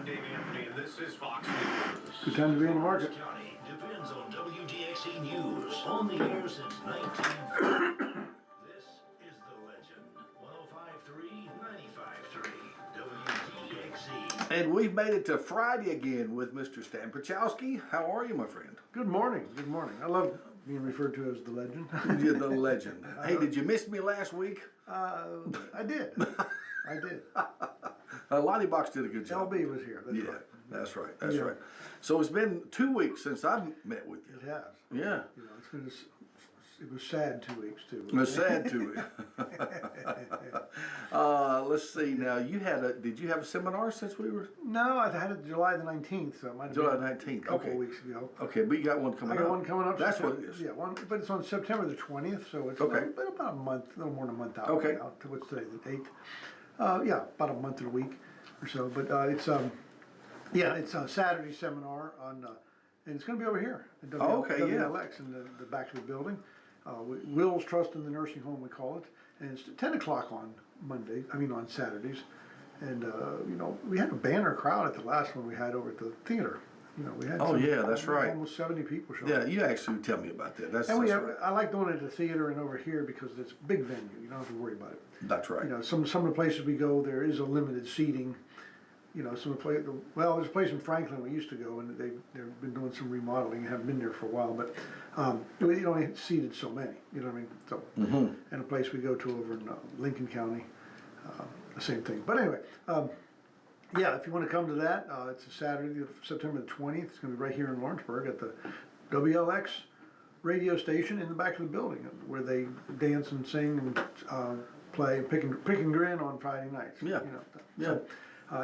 I'm Dave Anthony, and this is Fox News. Good time to be in the market. County depends on WDXE News. On the air since 1940. This is The Legend. 105.3, 95.3, WDXE. And we've made it to Friday again with Mr. Stan Pierchoski. How are you, my friend? Good morning. Good morning. I love being referred to as the legend. You're the legend. Hey, did you miss me last week? I did. I did. Lottie Box did a good job. LB was here. That's right. That's right. That's right. So it's been 2 weeks since I've met with you. It has. Yeah. You know, it's been it was sad 2 weeks too. It was sad 2 weeks. Let's see. Now did you have a seminar since we were? No, I had it July the 19th, so it might have July been 19th. a couple of weeks ago. Okay, but you got one coming up. I got one coming up. That's what it is. Yeah, one, but it's on September the 20th, so it's Okay. about a month, a little more than a month out. Okay. Now, to what's today, the 8th? Yeah, about a month and a week or so. But it's a Saturday seminar on, and it's going to be over here at WDXE in the back of the building. Will's Trust in the Nursing Home, we call it, and it's 10 o'clock on on Saturdays. And you know, we had a banner crowd at the last one we had over at the theater. You know, we had that's right. Almost 70 people showing up. Yeah, you actually tell me about that. That's And right. I like doing it at the theater and over here because it's a big venue. You don't have to worry about it. That's right. You know, some of the places we go, there is a limited seating. You know, there's a place in Franklin we used to go, and they've been doing some remodeling. Haven't been there for a while, but it only seated so many. You know what I mean? So, and a place we go to over in Lincoln County, the same thing. But anyway. Yeah, if you want to come to that, it's a Saturday, September the 20th. It's going to be right here in Lawrenceburg at the WLX radio station in the back of the building, where they dance and sing and play Pick and Grin on Friday nights. Yeah. You know,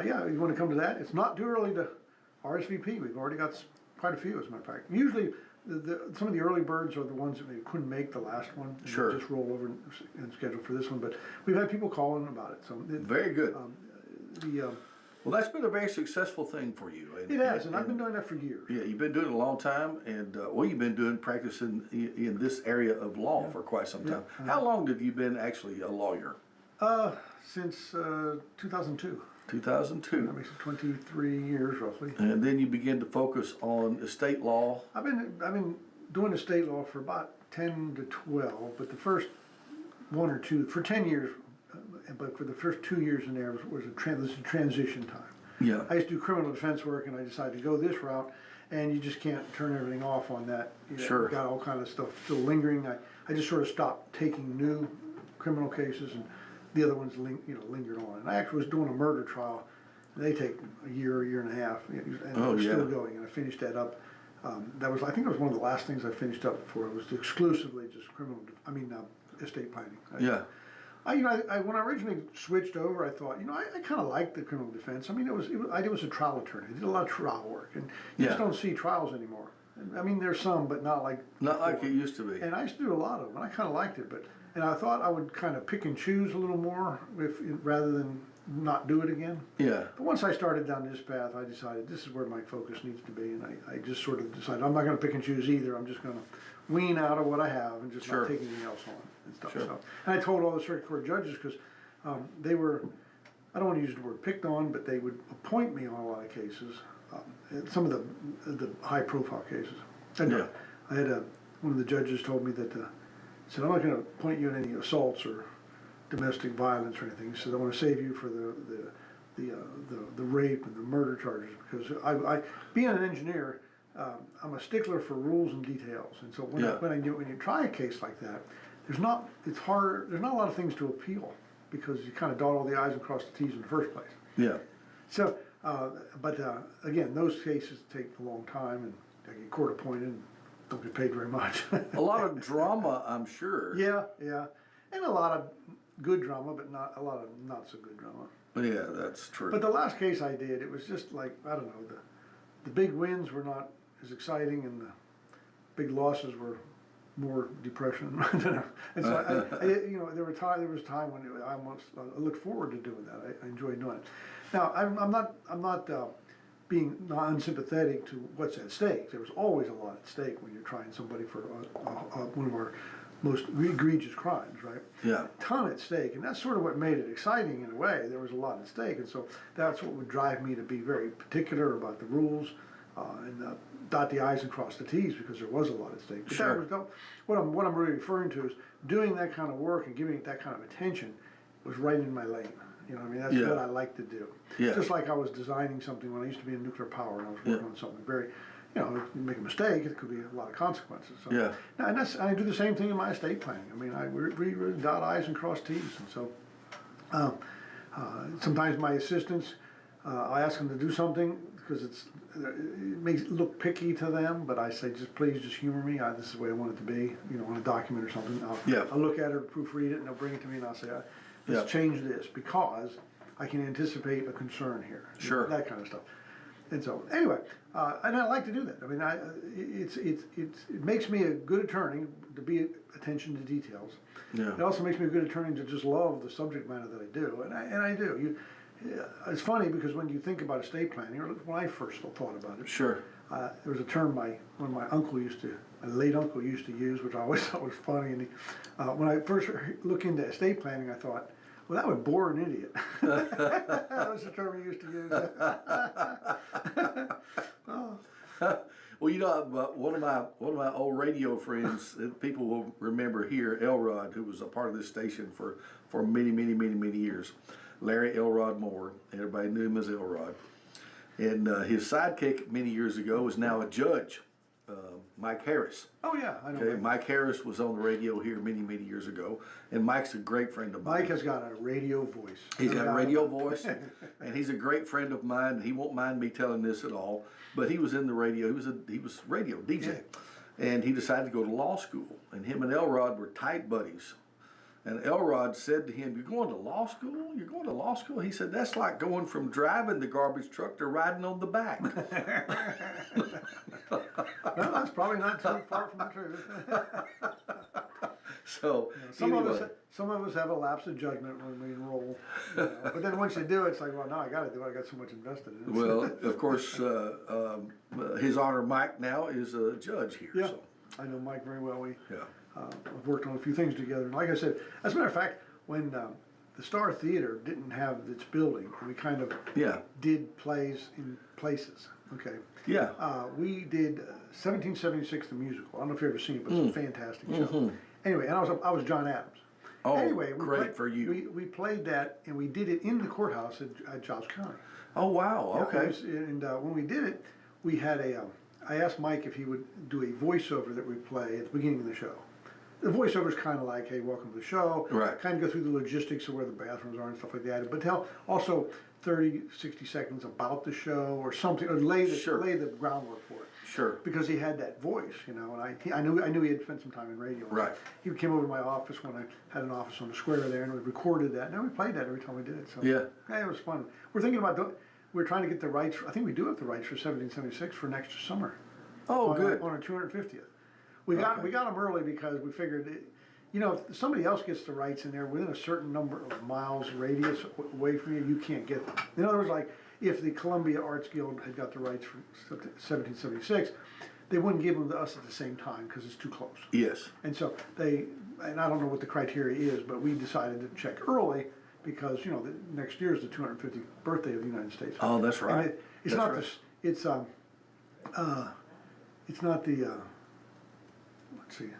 yeah, if you want to come to that, it's not too early to RSVP. We've already got quite a few, as a matter of fact. Usually, some of the early birds are the ones that maybe couldn't make the last one. Sure. Just roll over and schedule for this one. But we've had people calling about it. So very good. Well, that's been a very successful thing for you. It has, and I've been doing that for years. Yeah, you've been doing it a long time, and you've been practicing in this area of law for quite some time. Yeah. How long have you been actually a lawyer? Since 2002. 2002. That makes it 23 years roughly. And then you begin to focus on estate law. I've been doing estate law for about 10 to 12, but the first 1 or 2 for 10 years. But for the first 2 years in there was a transition time. Yeah. I used to do criminal defense work, and I decided to go this route, and you just can't turn everything off on that. You know, Sure. Got all kind of stuff still lingering. I just sort of stopped taking new criminal cases, and the other ones lingered on. And I actually was doing a murder trial. And they take a year and a half, and it's still going. And I finished that up. I think it was one of the last things I finished up before. It was exclusively just estate planning. When I originally switched over, I thought, I kind of liked the criminal defense. I mean, I was a trial attorney. I did a lot of trial work, and you just don't see trials anymore. I mean, there's some, but not like it used to be. And I used to do a lot of them, and I kind of liked it. And I thought I would kind of pick and choose a little more rather than not do it again. Yeah. But once I started down this path, I decided this is where my focus needs to be, and I just sort of decided I'm not going to pick and choose either. I'm just going to wean out of what I have and just not take anything else on and stuff. Sure. So, and I told all the circuit court judges because they were, I don't want to use the word picked on, but they would appoint me on a lot of cases, some of the high profile cases. And I had one of the judges told me that said, I'm not going to appoint you in any assaults or domestic violence or anything. He said, I want to save you for the rape and the murder charges, because I being an engineer, I'm a stickler for rules and details. And so when you try a case like that, there's not a lot of things to appeal, because you kind of dot all the I's and cross the T's in the first place. Yeah. So, again, those cases take a long time, and I get court appointed and don't get paid very much. A lot of drama, I'm sure. Yeah, and a lot of good drama, but not a lot of not so good drama. Yeah, that's true. But the last case I did, it was just like, I don't know, the big wins were not as exciting, and the big losses were more depression. And so there was a time when I looked forward to doing that. I enjoyed doing it. Now I'm not being unsympathetic to what's at stake. There was always a lot at stake when you're trying somebody for one of our most egregious crimes, right? Yeah. Ton at stake, and that's sort of what made it exciting in a way. There was a lot at stake, and so that's what would drive me to be very particular about the rules and dot the I's and cross the T's because there was a lot at stake. But Sure. what I'm really referring to is doing that kind of work and giving it that kind of attention was right in my lane. You know what I mean? That's Yeah. what I like to do. Yeah. Just like I was designing something when I used to be in nuclear power and I was working on something very, you make a mistake, it could be a lot of consequences. So, Yeah. and I do the same thing in my estate planning. I mean, we really dot I's and cross T's. And so sometimes my assistants, I ask them to do something because it makes it look picky to them, but I say, please humor me. This is the way I want it to be, on a document or something. I'll look at it, proofread it, and they'll bring it to me and I'll say, let's change this because I can anticipate a concern here. Sure. That kind of stuff. And so, anyway, and I like to do that. I mean, it makes me a good attorney to be attention to details. Yeah. It also makes me a good attorney to just love the subject matter that I do, and I do. It's funny because when you think about estate planning, or when I first thought about it, Sure. there was a term my late uncle used to use, which I always thought was funny. And when I first looked into estate planning, I thought, well, that would bore an idiot. That was the term he used to use. Well, one of my old radio friends, people will remember here, Elrod, who was a part of this station for many years. Larry Elrod Moore. Everybody knew him as Elrod. And his sidekick many years ago is now a judge, Mike Harris. Oh yeah, I know. Okay, Mike. Mike Harris was on the radio here many years ago, and Mike's a great friend of mine. Mike has got a radio voice. He's got a radio voice, and he's a great friend of mine. He won't mind me telling this at all, but he was in the radio. He was radio DJ, and he decided to go to law school. And him and Elrod were tight buddies. And Elrod said to him, "You're going to law school? You're going to law school?" He said, "That's like going from driving the garbage truck to riding on the back." Well, that's probably not too far from the truth. So Some anyway. of us have a lapse of judgment when we enroll, but then once you do it, it's like, well, now I got to do it. I got so much invested in it. Well, of course, His Honor Mike now is a judge here. Yeah, So, I know Mike very well. yeah. I've worked on a few things together. And like I said, as a matter of fact, when the Star Theater didn't have its building, we kind of Yeah. did plays in places. Okay. Yeah. We did 1776 the musical. I don't know if you've ever seen it, but it's a fantastic show. Anyway, and I was John Adams. Oh, anyway, great for you. We played that, and we did it in the courthouse at Jobs County. Oh, wow. Yeah, Okay. and when we did it, we had I asked Mike if he would do a voiceover that we play at the beginning of the show. The voiceover is kind of like, hey, welcome to the show. Right. Kind of go through the logistics of where the bathrooms are and stuff like that. But tell also 30, 60 seconds about the show or something, or lay the groundwork for it. Sure. Because he had that voice, and I knew he had spent some time in radio. Right. He came over to my office when I had an office on the square there, and we recorded that. And we played that every time we did it. So Yeah. it was fun. We're thinking about we're trying to get the rights. I think we do have the rights for 1776 for next summer. Oh, good. On our 250th. We got them early because we figured, if somebody else gets the rights and they're within a certain number of miles radius away from you, you can't get them. In other words, like if the Columbia Arts Guild had got the rights for 1776, they wouldn't give them to us at the same time because it's too close. Yes. And so and I don't know what the criteria is, but we decided to check early because the next year is the 250th birthday of the United States. Oh, that's right. And it's That's not right. it's not the let's see.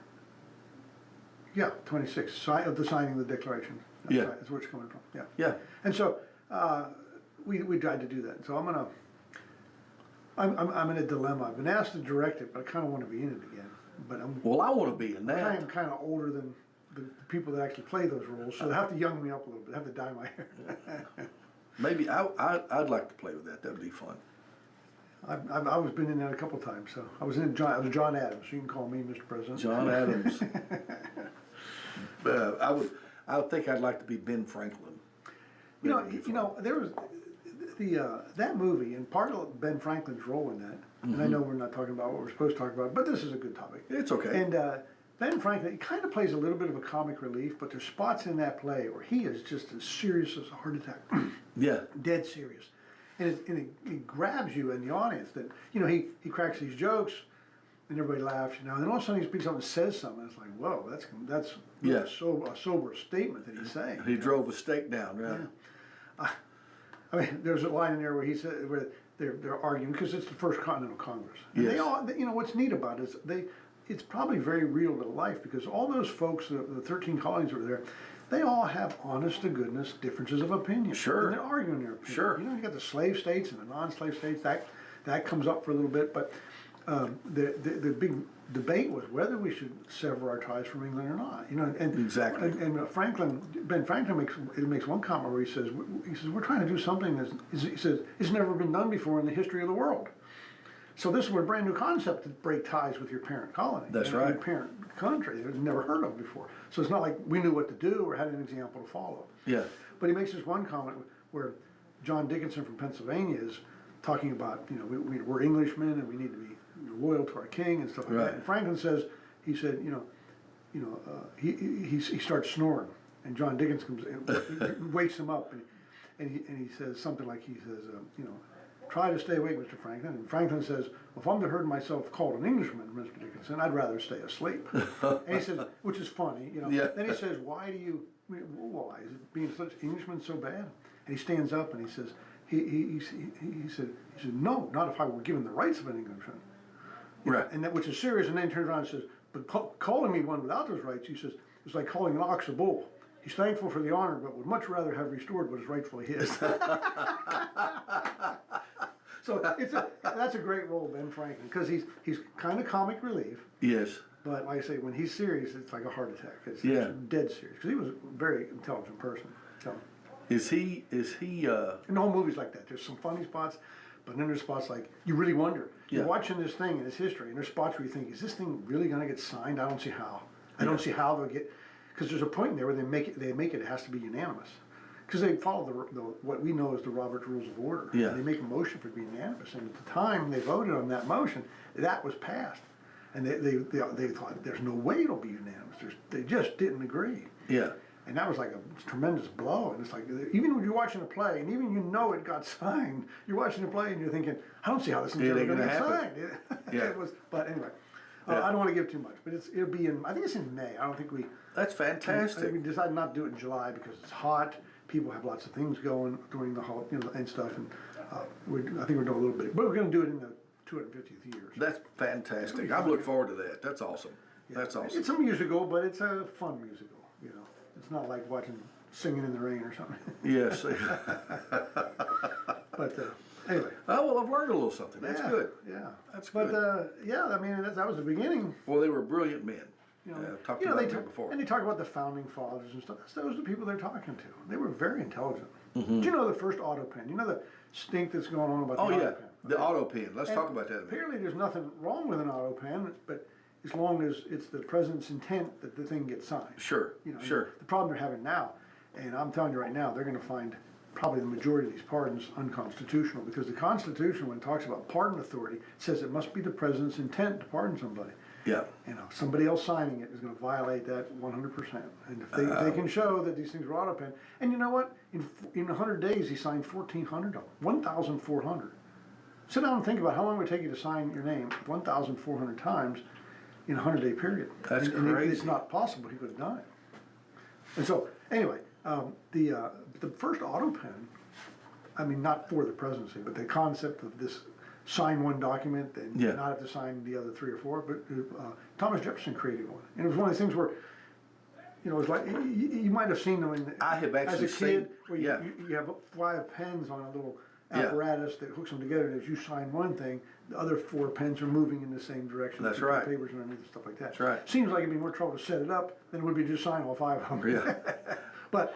Yeah, 26 of the signing of the Declaration. That's where it's coming from. Yeah. Yeah. And so we tried to do that. So I'm in a dilemma. I've been asked to direct it, but I kind of want to be in it again. But Well, I want to be in I that. am kind of older than the people that actually play those roles, so they have to young me up a little bit. They have to dye my hair. Maybe I'd like to play with that. That'd be fun. I've been in that a couple of times. So I was John Adams. So you can call me Mr. President. John Adams. I would think I'd like to be Ben Franklin. There was that movie, and part of Ben Franklin's role in that. And I know we're not talking about what we're supposed to talk about, but this is a good topic. It's okay. And Ben Franklin, he kind of plays a little bit of a comic relief, but there's spots in that play where he is just as serious as a heart attack. Yeah. Dead serious. And it grabs you in the audience that, he cracks these jokes, and everybody laughs, you know, and then all of a sudden he speaks up and says something, it's like, whoa, that's Yeah. so a sober statement that he's saying. He drove a stake down, right? Yeah. I mean, there's a line in there where he said, where they're arguing, because it's the First Continental Congress. And Yes. they all, you know, what's neat about it is it's probably very real to life, because all those folks, the 13 colonies that were there, they all have honest to goodness differences of opinion. Sure. And they're arguing their opinion. Sure. You know, you got the slave states and the non-slave states, that comes up for a little bit, but the big debate was whether we should sever our ties from England or not. You know, and Exactly. And Ben Franklin makes one comment where he says we're trying to do something he says it's never been done before in the history of the world. So this was a brand new concept to break ties with your parent colony. That's your right. parent country. It was never heard of before. So it's not like we knew what to do or had an example to follow. Yeah. But he makes this one comment where John Dickinson from Pennsylvania is talking about, you know, we're Englishmen and we need to be loyal to our king and stuff like Right. that. And Franklin said, he starts snoring, and John Dickinson comes, wakes him up, and he says something like, try to stay awake, Mr. Franklin. And Franklin says, well, if I'm to heard myself called an Englishman, Mr. Dickinson, I'd rather stay asleep. And he says, which is funny, you know. Yeah. Then he says, why is it being such Englishman so bad? And he stands up and he says, he said, no, not if I were given the rights of an Englishman. Right. And that, which is serious, and then he turns around and says, but calling me one without those rights, he says, it's like calling an ox a bull. He's thankful for the honor, but would much rather have restored what is rightfully his. So that's a great role, Ben Franklin, because he's kind of comic relief, Yes. but like I say, when he's serious, it's like a heart attack. It's dead serious, because he was a very intelligent person. So, Is he? and the whole movie's like that. There's some funny spots, but then there's spots like you really wonder. You're Yeah. watching this thing and its history, and there's spots where you think, is this thing really going to get signed? I don't see how. I don't see how they'll get, because there's a point in there where they make it has to be unanimous, because they follow the what we know as the Robert's Rules of Order. Yeah. And they make a motion for it to be unanimous, and at the time they voted on that motion, that was passed, and they thought there's no way it'll be unanimous. They just didn't agree. Yeah. And that was like a tremendous blow. And it's like, even when you're watching a play, and even you know it got signed, you're watching a play and you're thinking, I don't see how this is ever going to get signed. Yeah. It was, but anyway, Yeah. I don't want to give too much, but it'll be in, I think it's in May. I don't think That's fantastic. we decided not to do it in July because it's hot. People have lots of things going during the holiday, and stuff. And I think we're doing a little bit, but we're going to do it in the 250th year. So. That's fantastic. I look forward to that. That's awesome. Yeah. That's awesome. It's a musical, but it's a fun musical, you know. It's not like watching Singing in the Rain or something. Yes. But anyway. Oh, well, I've learned a little something. That's Yeah, good. Yeah. That's But good. yeah, I mean that was the beginning. Well, they were brilliant men. You know, I've talked about them before. and they talk about the founding fathers and stuff. Those are the people they're talking to. They were very intelligent. Do you know the first auto pen? You know the stink that's going on about the Oh, auto yeah. pen? The auto pen. Let's And talk about that a minute. Apparently, there's nothing wrong with an auto pen, but as long as it's the president's intent that the thing gets signed. Sure. You know, Sure. The problem they're having now, and I'm telling you right now, they're going to find probably the majority of these pardons unconstitutional, because the Constitution, when it talks about pardon authority, says it must be the president's intent to pardon somebody. Yeah. You know, somebody else signing it is going to violate that 100%. And if they can show that these things were auto pen, and you know what? In 100 days, he signed 1,400 of them, 1,400. Sit down and think about how long it would take you to sign your name 1,400 times in a 100-day period. That's and crazy. It's not possible he could have done it. And so, anyway, the first auto pen, I mean, not for the presidency, but the concept of this sign one document and Yeah. not have to sign the other 3 or 4, but Thomas Jefferson created one. And it was one of those things where, you know, it's like, you might have seen them I have actually as a kid, seen- where yeah. you have 5 pens on a little Yeah. apparatus that hooks them together, and as you sign one thing, the other 4 pens are moving in the same direction. That's with the right. Papers underneath and stuff like that. That's right. Seems like it'd be more trouble to set it up than it would be to just sign all 5 of them. Yeah. But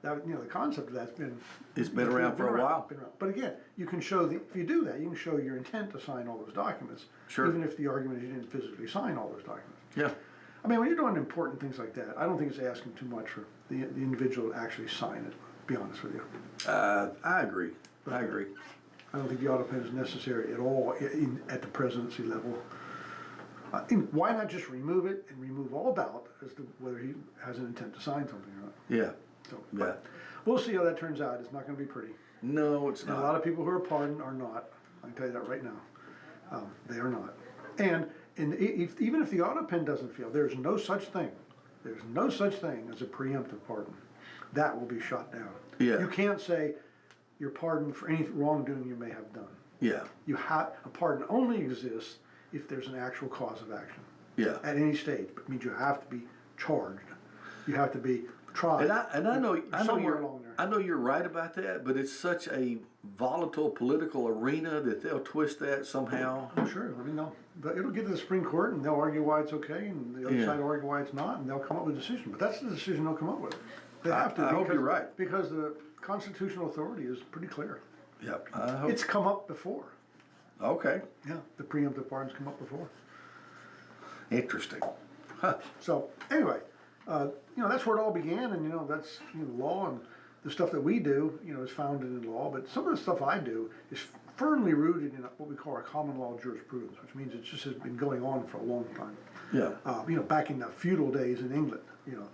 that, you know, the concept of that's been It's been around for a while. been around. But again, you can show if you do that, you can show your intent to sign all those documents. Sure. Even if the argument is you didn't physically sign all those documents. Yeah. I mean, when you're doing important things like that, I don't think it's asking too much for the individual to actually sign it. To be honest with you, I agree. I agree. I don't think the auto pen is necessary at all at the presidency level. Why not just remove it and remove all doubt as to whether he has an intent to sign something or not? Yeah. So, Yeah. but we'll see how that turns out. It's not going to be pretty. No, it's And a not. lot of people who are pardoned are not. I can tell you that right now. They are not. And even if the auto pen doesn't fail, there's no such thing as a preemptive pardon. That will be shot down. Yeah. You can't say you're pardoned for any wrongdoing you may have done. Yeah. A pardon only exists if there's an actual cause of action. Yeah. At any stage, but it means you have to be charged. You have to be tried. And I know somewhere along there. I know you're right about that, but it's such a volatile political arena that they'll twist that somehow. I'm sure. I mean, it'll get to the Supreme Court and they'll argue why it's okay, and the other side will argue why it's not, and they'll come up with a decision. But that's the decision they'll come up with. They have to. I hope you're right. Because the constitutional authority is pretty clear. Yep. I hope. It's come up before. Okay. Yeah, the preemptive pardons come up before. Interesting. Huh. So anyway, that's where it all began, and that's law, and the stuff that we do, is founded in law. But some of the stuff I do is firmly rooted in what we call our common law jurisprudence, which means it just has been going on for a long time. Yeah. Back in the feudal days in England,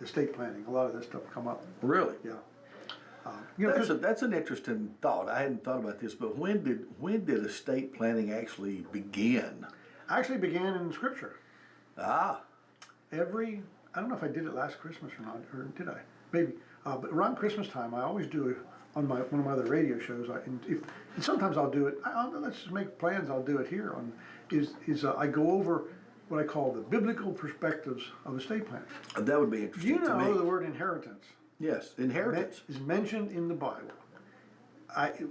estate planning, a lot of this stuff come up. Really? Yeah. That's an interesting thought. I hadn't thought about this, but when did estate planning actually begin? Actually began in Scripture. Ah. I don't know if I did it last Christmas or not, or did I? Maybe. But around Christmas time, I always do it on one of my other radio shows. And sometimes I'll do it. Let's just make plans. I'll do it here. I go over what I call the biblical perspectives of estate planning. That would be Do interesting you to me. know the word inheritance? Yes, inheritance. Is mentioned in the Bible,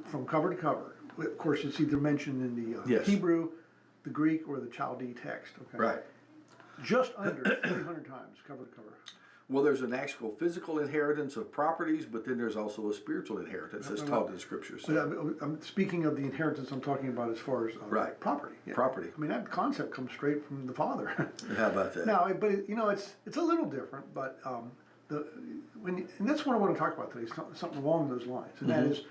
from cover to cover. Of course, it's either mentioned in the Yes. Hebrew, the Greek, or the Chaldee text. Okay. Right. Just under 300 times, cover to cover. Well, there's an actual physical inheritance of properties, but then there's also a spiritual inheritance that's taught in the Scriptures. But I'm speaking of the inheritance I'm talking about as far as Right. property. Yeah. Property. I mean, that concept comes straight from the Father. How about that? Now, but it's a little different. But and that's what I want to talk about today. Something along those lines, and that is.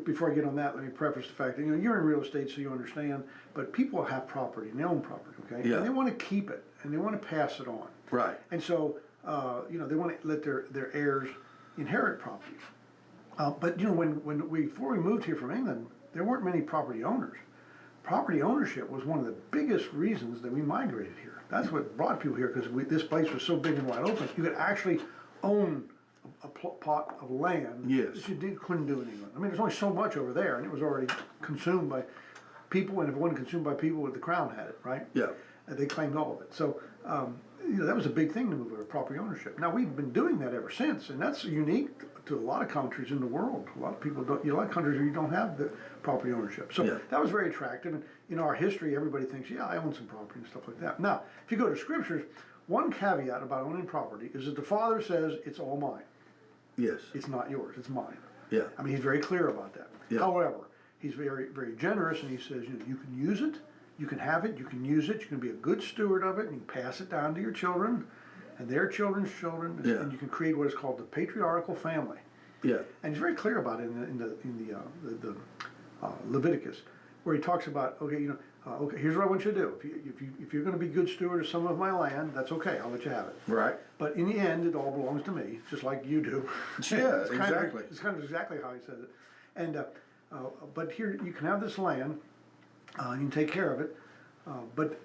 Before I get on that, let me preface the fact that you're in real estate, so you understand. But people have property, and they own property, okay? Yeah. And they want to keep it, and they want to pass it on. Right. And so, they want to let their heirs inherit property. But before we moved here from England, there weren't many property owners. Property ownership was one of the biggest reasons that we migrated here. That's what brought people here, because this place was so big and wide open. You could actually own a plot of land Yes. that you couldn't do in England. I mean, there's only so much over there, and it was already consumed by people, and if it wasn't consumed by people, the crown had it, right? Yeah. They claimed all of it. So, that was a big thing to move over, property ownership. Now, we've been doing that ever since, and that's unique to a lot of countries in the world. A lot of people don't, a lot of countries where you don't have the property ownership. So Yeah. that was very attractive, and in our history, everybody thinks, yeah, I own some property and stuff like that. Now, if you go to Scriptures, one caveat about owning property is that the Father says, it's all mine. Yes. It's not yours, it's mine. Yeah. I mean, he's very clear about that. Yeah. However, he's very, very generous, and he says, you can use it, you can have it, you can use it, you can be a good steward of it, and you can pass it down to your children and their children's children, Yeah. and you can create what is called the patriarchal family. Yeah. And he's very clear about it in the Leviticus, where he talks about, okay, okay, here's what I want you to do. If you're going to be good steward of some of my land, that's that's I'll let you have it. Right. But in the end, it all belongs to me, just like you do. Yeah, It's exactly. It's kind of exactly how he says it. And but here you can have this land, you can take care of it. But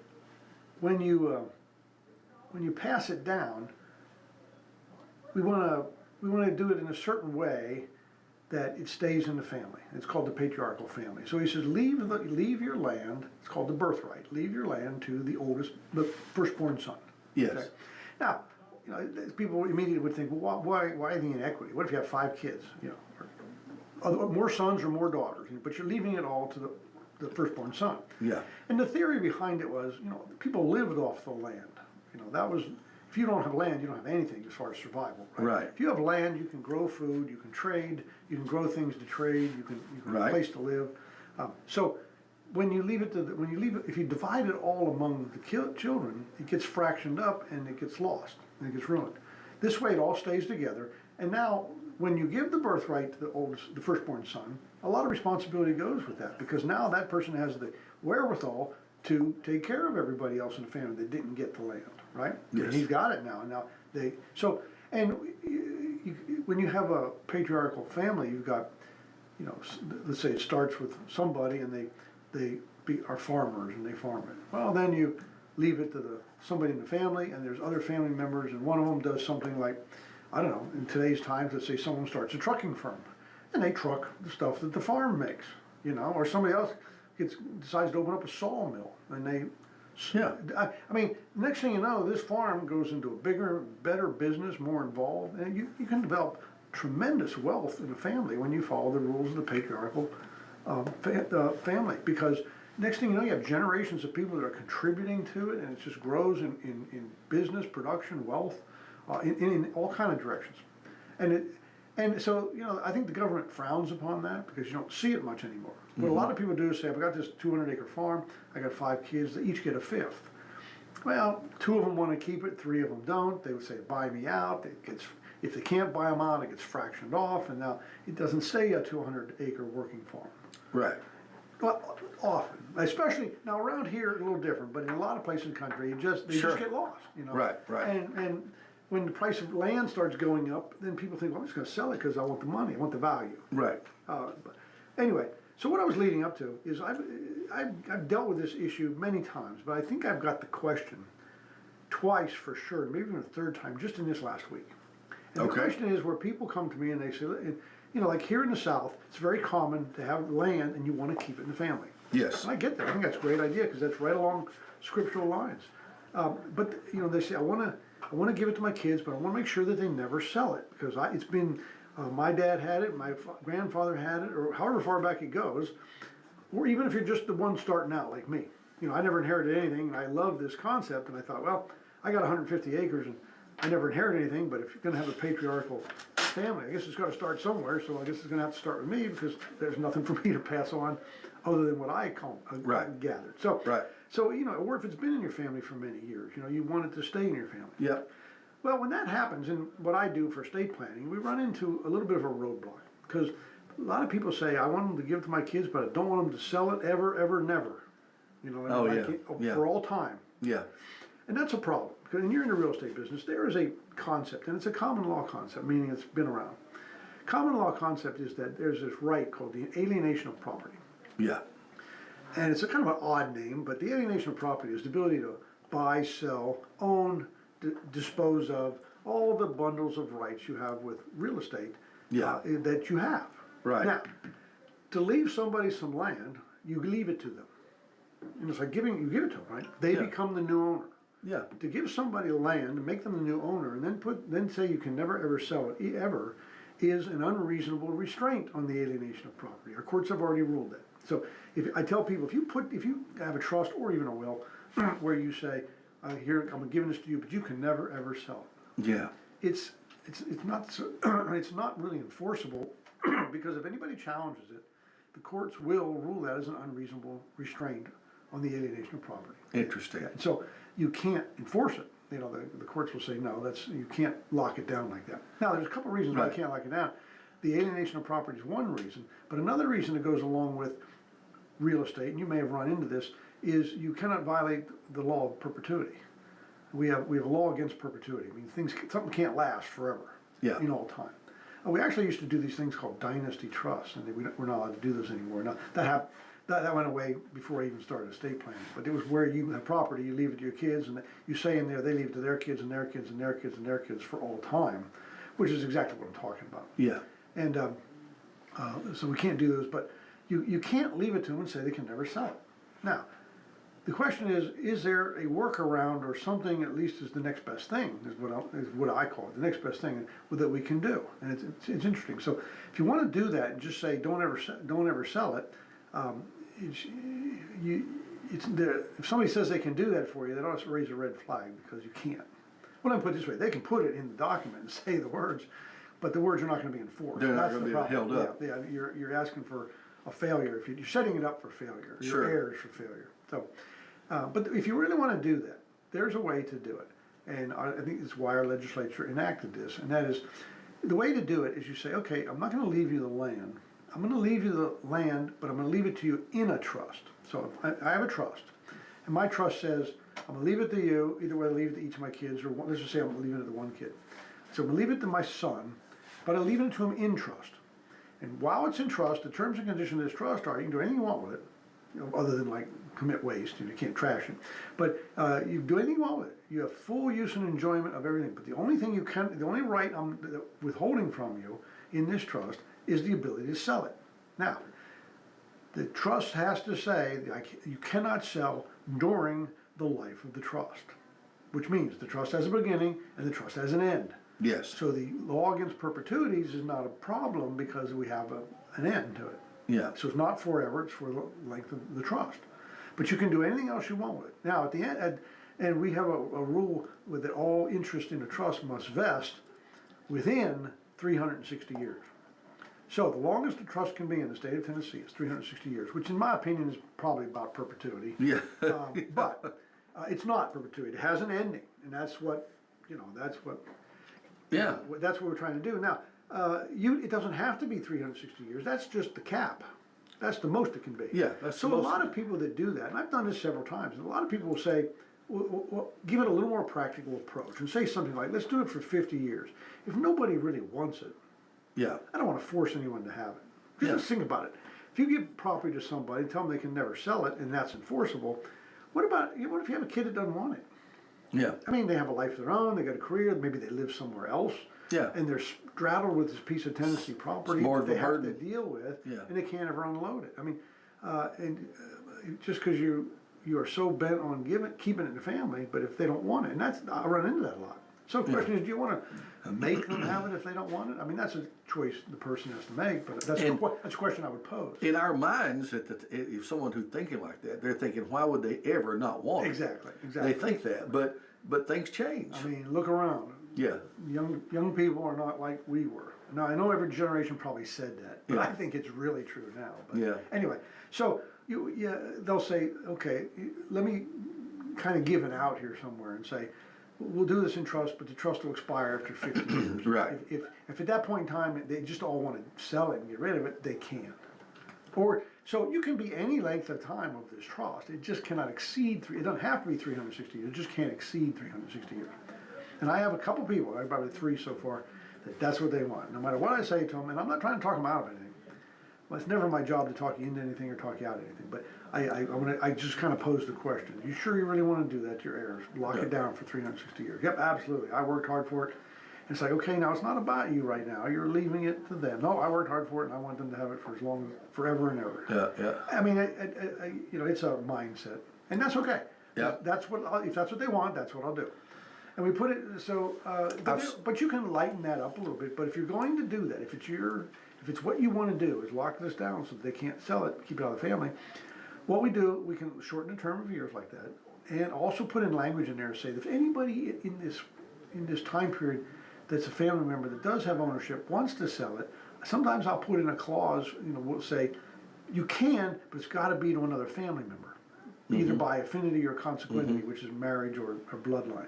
when you pass it down, we want to do it in a certain way that it stays in the family. It's called the patriarchal family. So he says, leave your land. It's called the birthright. Leave your land to the firstborn son. Yes. Okay? Now, people immediately would think, well, why the inequity? What if you have 5 kids? Or more sons or more daughters? But you're leaving it all to the firstborn son. Yeah. And the theory behind it was, people lived off the land. That was. If you don't have land, you don't have anything as far as survival. Right? Right. If you have land, you can grow food, you can trade, you can grow things to trade, you can have Right. a place to live. So when you leave it if you divide it all among the children, it gets fractioned up and it gets lost and it gets ruined. This way, it all stays together. And now, when you give the birthright to the firstborn son, a lot of responsibility goes with that, because now that person has the wherewithal to take care of everybody else in the family that didn't get the land, right? Yes. He's got it now. When you have a patriarchal family, you've got, let's say it starts with somebody and they are farmers and they farm it. Well, then you leave it to somebody in the family, and there's other family members, and one of them does something like, I don't know, in today's times, let's say someone starts a trucking firm, and they truck the stuff that the farm makes, or somebody else decides to open up a sawmill, and they, Yeah. I mean, next thing you know, this farm goes into a bigger, better business, more involved, and you can develop tremendous wealth in a family when you follow the rules of the patriarchal family, because next thing you know, you have generations of people that are contributing to it, and it just grows in business, production, wealth, in all kind of directions. And so, I think the government frowns upon that because you don't see it much anymore. What a lot of people do is say, I've got this 200-acre farm, I got 5 kids, they each get a fifth. Well, 2 of them want to keep it, 3 of them don't. They would say, buy me out. If they can't buy them out, it gets fractioned off, and now it doesn't stay a 200-acre working farm. Right. Well, often, especially now around here, a little different, but in a lot of places in the country, they Sure. just get lost. Right, right. And when the price of land starts going up, then people think, well, I'm just going to sell it because I want the money, I want the value. Right. But anyway, so what I was leading up to is I've dealt with this issue many times, but I think I've got the question twice for sure, maybe even a third time, just in this last week. And the Okay. question is where people come to me and they say, like here in the South, it's very common to have land and you want to keep it in the family. Yes. And I get that. I think that's a great idea because that's right along scriptural lines. But they say I want to give it to my kids, but I want to make sure that they never sell it because it's been my dad had it, my grandfather had it, or however far back it goes, or even if you're just the one starting out like me. I never inherited anything, and I love this concept, and I thought, well, I got 150 acres, and I never inherited anything, but if you're going to have a patriarchal family, I guess it's got to start somewhere, so I guess it's going to have to start with me because there's nothing for me to pass on other than what I Right. gathered. So, Right. Or if it's been in your family for many years, you want it to stay in your family. Yep. Well, when that happens, and what I do for estate planning, we run into a little bit of a roadblock because a lot of people say, I want them to give it to my kids, but I don't want them to sell it ever, ever, never. Oh, yeah. Yeah. For all time. Yeah. And that's a problem, because when you're in the real estate business, there is a concept, and it's a common law concept, meaning it's been around. Common law concept is that there's this right called the alienation of property. Yeah. And it's a kind of an odd name, but the alienation of property is the ability to buy, sell, own, dispose of all the bundles of rights you have with real estate that you have. Right. Now, to leave somebody some land, you leave it to them. And it's like you give it to them, right? They Yeah. become the new owner. Yeah. To give somebody land and make them the new owner and then say you can never ever sell it ever is an unreasonable restraint on the alienation of property. Our courts have already ruled that. So if I tell people, if you have a trust or even a will where you say, here, I'm giving this to you, but you can never ever sell it. Yeah. It's not it's not really enforceable because if anybody challenges it, the courts will rule that as an unreasonable restraint on the alienation of property. Interesting. And so you can't enforce it. The courts will say, no, you can't lock it down like that. Now, there's a couple of reasons why you Right. can't lock it down. The alienation of property is one reason, but another reason that goes along with real estate, and you may have run into this, is you cannot violate the law of perpetuity. We have a law against perpetuity. I mean, something can't last forever. Yeah. In all time. We actually used to do these things called dynasty trusts, and we're not allowed to do those anymore. Now, that went away before I even started estate planning. But it was where you have property, you leave it to your kids, and you say in there they leave it to their kids and their kids and their kids and their kids for all time, which is exactly what I'm talking about. Yeah. And so we can't do those, but you can't leave it to them and say they can never sell it. Now, the question is there a workaround or something at least is the next best thing, is what I call it, the next best thing that we can do. And it's interesting. So if you want to do that and just say don't ever sell it, if somebody says they can do that for you, that ought to raise a red flag because you can't. Well, let me put it this way, they can put it in the document and say the words, but the words are not going to be enforced. They're not That's going to the be problem. held up. Yeah, you're asking for a failure. If you're setting it up for failure, Sure. your heirs for failure. So, but if you really want to do that, there's a way to do it, and I think it's why our legislature enacted this. And that is, the way to do it is you say, okay, I'm not going to leave you the land. I'm going to leave you the land, but I'm going to leave it to you in a trust. So if I have a trust, and my trust says I'm going to leave it to you. Either way, I leave it to each of my kids, or let's just say I'm leaving it to one kid. So I'm going to leave it to my son, but I'm leaving it to him in trust. And while it's in trust, the terms and conditions of this trust are you can do anything you want with it. other than like commit waste, you can't trash it. But you do anything you want with it. You have full use and enjoyment of everything. But the only thing the only right I'm withholding from you in this trust is the ability to sell it. Now, the trust has to say you cannot sell during the life of the trust, which means the trust has a beginning and the trust has an end. Yes. So the law against perpetuities is not a problem because we have an end to it. Yeah. So it's not forever, it's for the length of the trust. But you can do anything else you want with it. Now, at the end, and we have a rule with that all interest in a trust must vest within 360 years. So the longest a trust can be in the state of Tennessee is 360 years, which in my opinion is probably about perpetuity. Yeah. But it's not perpetuity. It has an ending, and that's what, Yeah. that's what we're trying to do. Now, it doesn't have to be 360 years. That's just the cap. That's the most it can be. Yeah, that's so the a most. lot of people that do that, and I've done this several times, and a lot of people will say, well, give it a little more practical approach and say something like, let's do it for 50 years. If nobody really wants it, Yeah. I don't want to force anyone to have it. Yeah. Just think about it. If you give property to somebody, tell them they can never sell it, and that's enforceable, what if you have a kid that doesn't want it? Yeah. I mean, they have a life of their own, they got a career, maybe they live somewhere else. Yeah. And they're straddled with this piece of Tennessee property more that of they a have to burden. deal with, Yeah. and they can't ever unload it. I mean, just because you are so bent on keeping it in the family, but if they don't want it, and I run into that a lot. So the question is, do you want to make them have it if they don't want it? I mean, that's a choice the person has to make, but that's a question I would pose. In our minds, if someone who's thinking like that, they're thinking, why would they ever not want it? Exactly. They think that, but things change. I mean, look around. Yeah. Young people are not like we were. Now, I know every generation probably said that, but Yeah. I think it's really true now. But Yeah. Anyway, so they'll say, okay, let me kind of give it out here somewhere and say, we'll do this in trust, but the trust will expire after 50 years. Right. If at that point in time they just all want to sell it and get rid of it, they can. So you can be any length of time of this trust. It just cannot exceed it doesn't have to be 360 years. It just can't exceed 360 years. And I have a couple people, probably 3 so far, that's what they want. No matter what I say to them, and I'm not trying to talk them out of anything. Well, it's never my job to talk you into anything or talk you out of anything. But I just kind of pose the question: you sure you really want to do that to your heirs? Lock it down for 360 years? Yep, absolutely. I worked hard for it. And it's like, okay, now it's not about you right now. You're leaving it to them. No, I worked hard for it, and I want them to have it for forever and ever. Yeah. Yeah. I mean, it's a mindset, and that's okay. Yeah. If that's what they want, that's what I'll do. And we put it so, but you can lighten that up a little bit. But if you're going to do that, if it's what you want to do is lock this down so that they can't sell it, keep it out of the family. What we do, we can shorten the term of years like that, and also put in language in there to say that if anybody in this time period that's a family member that does have ownership wants to sell it, sometimes I'll put in a clause. We'll say you can, but it's got to be to another family member, either by affinity or consanguinity, which is marriage or bloodline.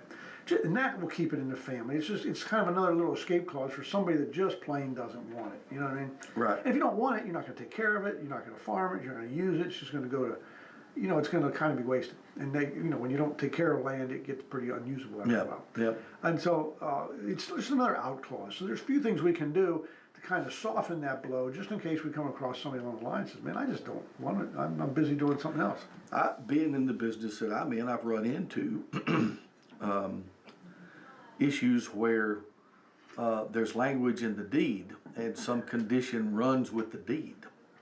And that will keep it in the family. It's kind of another little escape clause for somebody that just plain doesn't want it. You know what I mean? Right. And if you don't want it, you're not going to take care of it. You're not going to farm it. You're going to use it. It's just going to go to, it's going to kind of be wasted. And when you don't take care of land, it gets pretty unusable after a while. Yeah. And so it's just another out clause. So there's a few things we can do to kind of soften that blow, just in case we come across somebody along the line that says, "Man, I just don't want it. I'm busy doing something else." Being in the business that I'm in, I've run into issues where there's language in the deed and some condition runs with the deed.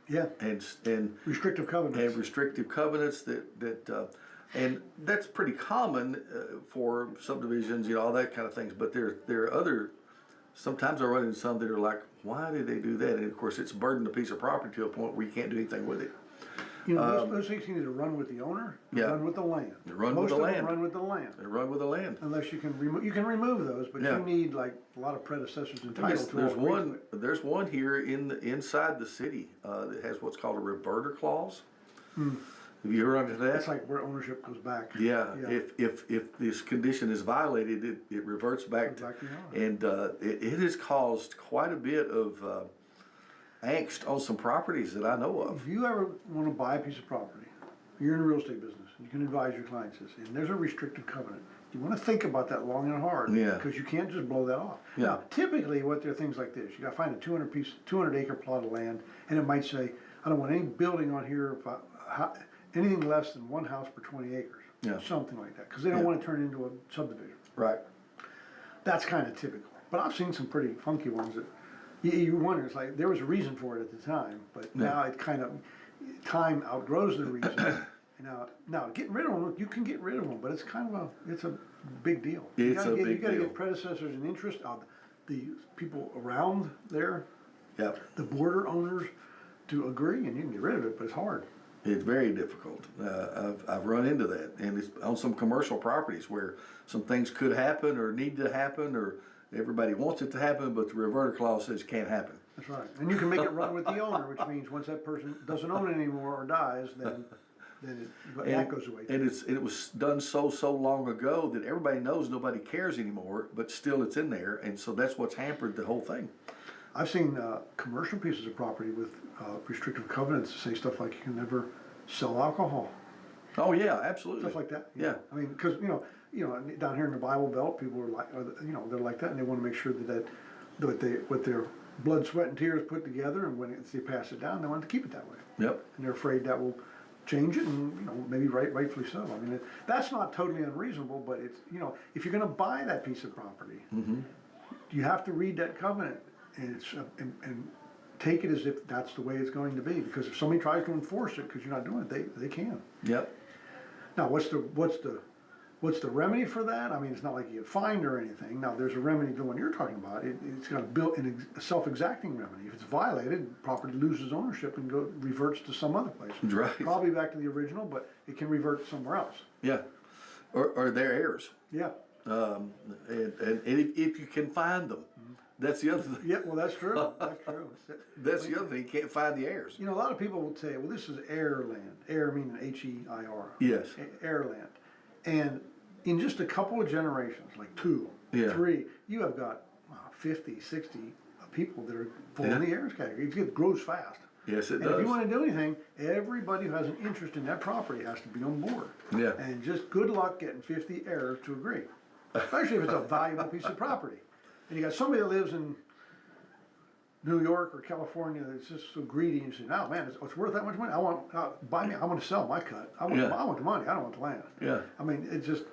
Yeah. And Restrictive covenants. and restrictive covenants and that's pretty common for subdivisions, all that kind of things. But there are other. Sometimes I run into some that are like, why did they do that? And of course, it's burdened a piece of property to a point where you can't do anything with it. Those things need to run with the owner, run with the land. Most of the them land. run with the land. They run with the land. Unless you can remove those, but you need like a lot of predecessors and I titles guess to there's all agree one. to it. There's one here inside the city that has what's called a reverter clause. Have you ever run into that? That's like where ownership goes back. Yeah. If this condition is violated, it reverts back Goes back to the and it has caused quite a bit of angst on some properties that I know of. If you ever want to buy a piece of property, you're in the real estate business, you can advise your clients this, and there's a restrictive covenant. You want to think about that long and hard, because you can't just blow that off. Yeah. Now, typically, what there are things like this: you got to find a 200 acre plot of land, and it might say, "I don't want any building on here anything less than one house per 20 acres. Yeah. Something like that, because they don't Yeah. want to turn it into a subdivision. Right. That's kind of typical. But I've seen some pretty funky ones that you wonder, it's like, there was a reason for it at the time, but now it kind of, time outgrows the reason. Now, getting rid of them, you can get rid of them, but it's kind of it's a big deal. You It's gotta a get, big you gotta deal. get predecessors and interest of the people around there, Yep. the border owners to agree, and you can get rid of it, but it's hard. It's very difficult. I've run into that, and it's on some commercial properties where some things could happen or need to happen, or everybody wants it to happen, but the reverter clause says it can't happen. That's right. And you can make it run with the owner, which means once that person doesn't own it anymore or dies, then that goes away. And it was done so long ago that everybody knows nobody cares anymore, but still it's in there, and so that's what's hampered the whole thing. I've seen commercial pieces of property with restrictive covenants that say stuff like you can never sell alcohol, Oh yeah, absolutely. stuff like that. Yeah. I mean, because down here in the Bible Belt, people are like, they're like that, and they want to make sure that what their blood, sweat, and tears put together, and when they pass it down, they want to keep it that way. Yep. And they're afraid that will change it, and maybe rightfully so. I mean, that's not totally unreasonable, but it's if you're going to buy that piece of property, you have to read that covenant and and take it as if that's the way it's going to be. Because if somebody tries to enforce it because you're not doing it, they can. Yep. Now, what's the remedy for that? I mean, it's not like you get fined or anything. Now, there's a remedy, the one you're talking about. It's got a self-exacting remedy. If it's violated, property loses ownership and reverts to some other place. Right. Probably back to the original, but it can revert somewhere else. Yeah. Or their heirs. Yeah. And if you can find them, that's the other thing. Yeah, well, that's true. That's true. That's the other thing. You can't find the heirs. A lot of people will say, well, this is heir land. Heir meaning H-E-I-R. Yes. Heir land. And in just a couple of generations, like 2, Yeah. 3, you have got 50, 60 people that are falling in the heirs category. It grows fast. Yes, it And does. if you want to do anything, everybody who has an interest in that property has to be on board. Yeah. And just good luck getting 50 heirs to agree, especially if it's a valuable piece of property. And you got somebody that lives in New York or California that's just so greedy and say, "No, man, it's worth that much money. I want I want to sell my cut. I want the money. I don't want the land." Yeah. I mean, it's just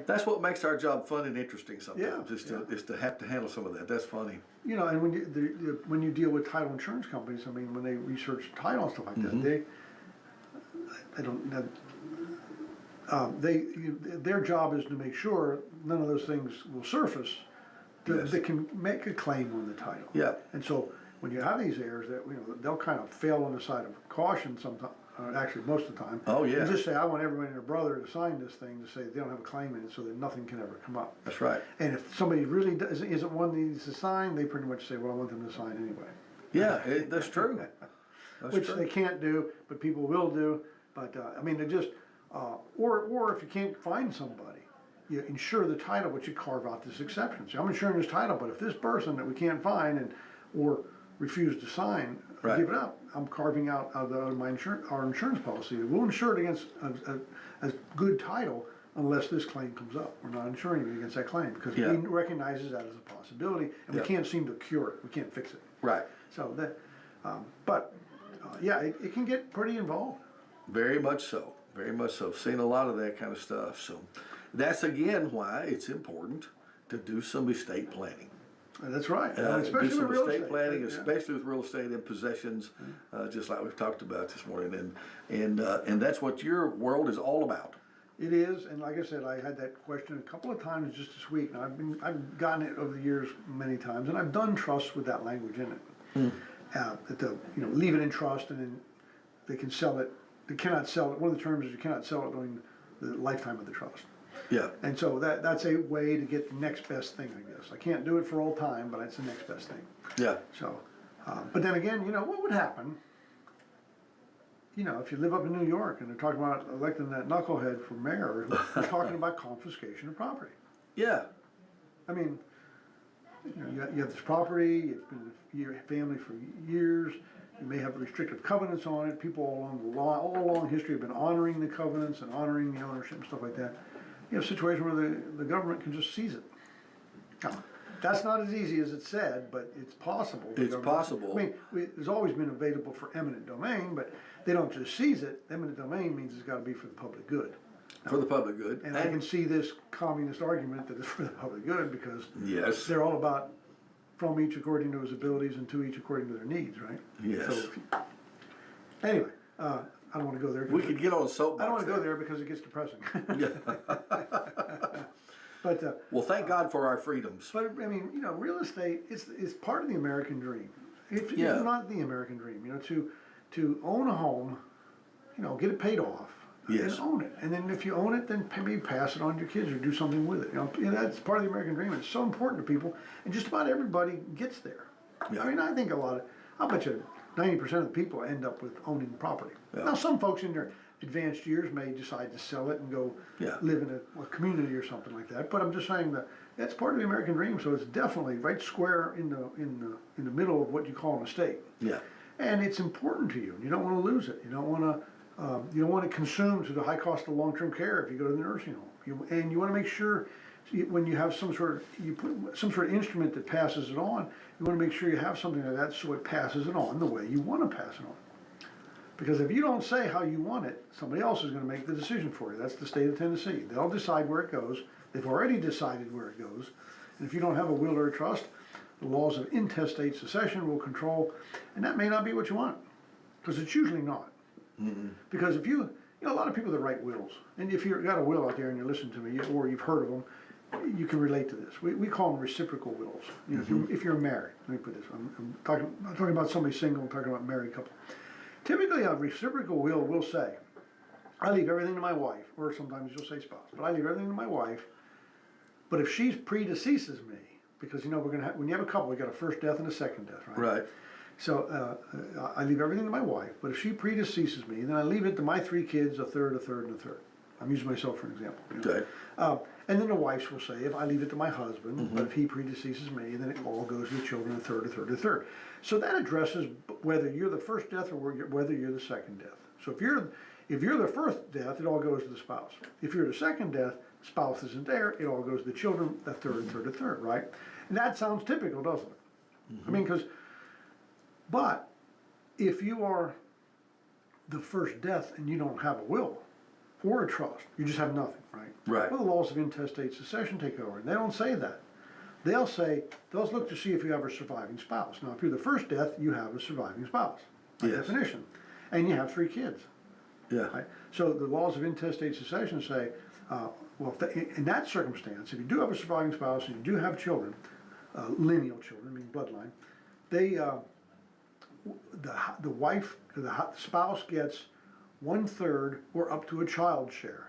That's what makes our job fun and interesting sometimes. Yeah, Is to have to handle some of that. That's funny. and when you deal with title insurance companies, I mean, when they research title and stuff like that, their job is to make sure none of those things will surface that can make a claim on the title. Yeah. And so when you have these heirs, that they'll kind of fail on the side of caution sometimes. Actually, most of the time. Oh, yeah. And just say, I want everybody and their brother to sign this thing to say they don't have a claim in it, so that nothing can ever come up. That's right. And if somebody really isn't one that needs to sign, they pretty much say, well, I want them to sign anyway. Yeah, that's true. Which they can't do, but people will do. But I mean, they just or if you can't find somebody, you insure the title, but you carve out this exception. So I'm insuring this title, but if this person that we can't find or refuse to sign, Right. give it up, I'm carving out of our insurance policy. We'll insure it against a good title unless this claim comes up. We're not insuring you against that claim because we recognize that as a possibility, and we can't seem to cure it. We can't fix it. Right. So that, it can get pretty involved. Very much so. Very much so. Seen a lot of that kind of stuff. So that's again why it's important to do some estate planning. That's right. do Especially some with real estate estate. planning, especially with real estate and possessions, just like we've talked about this morning, and that's what your world is all about. It is, and like I said, I had that question a couple of times just this week, and I've gotten it over the years many times, and I've done trusts with that language in it. Leave it in trust, and then they can sell it. They cannot sell it. One of the terms is you cannot sell it during the lifetime of the trust. Yeah. And so that's a way to get the next best thing, I guess. I can't do it for all time, but it's the next best thing. Yeah. So, but then again, what would happen, if you live up in New York and they're talking about electing that knucklehead for mayor, they're talking about confiscation of property. Yeah. I mean, you have this property, it's been your family for years, you may have restrictive covenants on it, people all along history have been honoring the covenants and honoring the ownership and stuff like that. You have a situation where the government can just seize it. Now, that's not as easy as it's said, but it's possible. It's possible. I mean, there's always been available for eminent domain, but they don't just seize it. Eminent domain means it's gotta be for the public good. For the public good. And I can see this communist argument that it's for the public good because Yes. they're all about from each according to his abilities and to each according to their needs, right? Yes. So anyway, I don't wanna go there. We could get on a soapbox. I don't wanna go there because it gets depressing. Yeah. But, Well, thank God for our freedoms. but I mean, you know, real estate is part of the American dream. If Yeah. not the American dream, you know, to own a home, you know, get it paid off. Yes. And own it. And then if you own it, then maybe pass it on to your kids or do something with it. You know, that's part of the American dream. It's so important to people, and just about everybody gets there. Yeah. I mean, I think I'll bet you 90% of the people end up with owning property. Yeah. Now, some folks in their advanced years may decide to sell it and go Yeah. live in a community or something like that. But I'm just saying that that's part of the American dream. So it's definitely right square in the middle of what you call an estate. Yeah. And it's important to you. You don't want to lose it. You don't want it consumed to the high cost of long-term care if you go to the nursing home. And you want to make sure when you have you put some sort of instrument that passes it on, you want to make sure you have something like that so it passes it on the way you want to pass it on. Because if you don't say how you want it, somebody else is going to make the decision for you. That's the state of Tennessee. They'll decide where it goes. They've already decided where it goes. And if you don't have a will or a trust, the laws of intestate succession will control, and that may not be what you want, because it's usually not. Because if you know, a lot of people that write wills, and if you've got a will out there and you're listening to me, or you've heard of them, you can relate to this. We call them reciprocal wills. You know, if you're married, let me put this, I'm not talking about somebody single, I'm talking about a married couple. Typically, a reciprocal will say, I leave everything to my wife, or sometimes you'll say spouse, but I leave everything to my wife, but if she predeceases me, because you know, when you have a couple, you got a first death and a second death, right? Right. So I leave everything to my wife, but if she predeceases me, then I leave it to my three kids, a third, and a third. I'm using myself for an example. You know? Okay. And then the wives will say, if I leave it to my husband, but if he predeceases me, then it all goes to the children, a third, a third, a third. So that addresses whether you're the first death or whether you're the second death. So if you're the first death, it all goes to the spouse. If you're the second death, spouse isn't there, it all goes to the children, a third, a third, a third, right? And that sounds typical, doesn't it? I mean, but if you are the first death and you don't have a will or a trust, you just have nothing, right? Right. Well, the laws of intestate succession take over, and they don't say that. They'll look to see if you have a surviving spouse. Now, if you're the first death, you have a surviving spouse, by Yes. definition, and you have three kids. Yeah. Right? So the laws of intestate succession say, in that circumstance, if you do have a surviving spouse and you do have children, lineal children, I mean bloodline, the spouse gets 1/3 or up to a child share,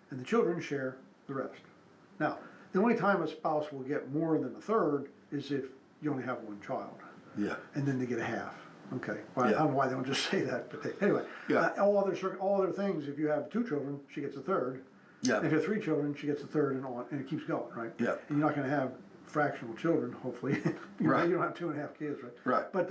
and the children share the rest. Now, the only time a spouse will get more than a third is if you only have one child, Yeah. and then they get a half. Okay, well, Yeah. I don't know why they don't just say that, but anyway, Yeah. all other things. If you have two children, she gets a third. Yeah. If you have three children, she gets a third, and on, and it keeps going, right? Yeah. And you're not going to have fractional children, hopefully. Right. You don't have 2.5 kids, right? Right. But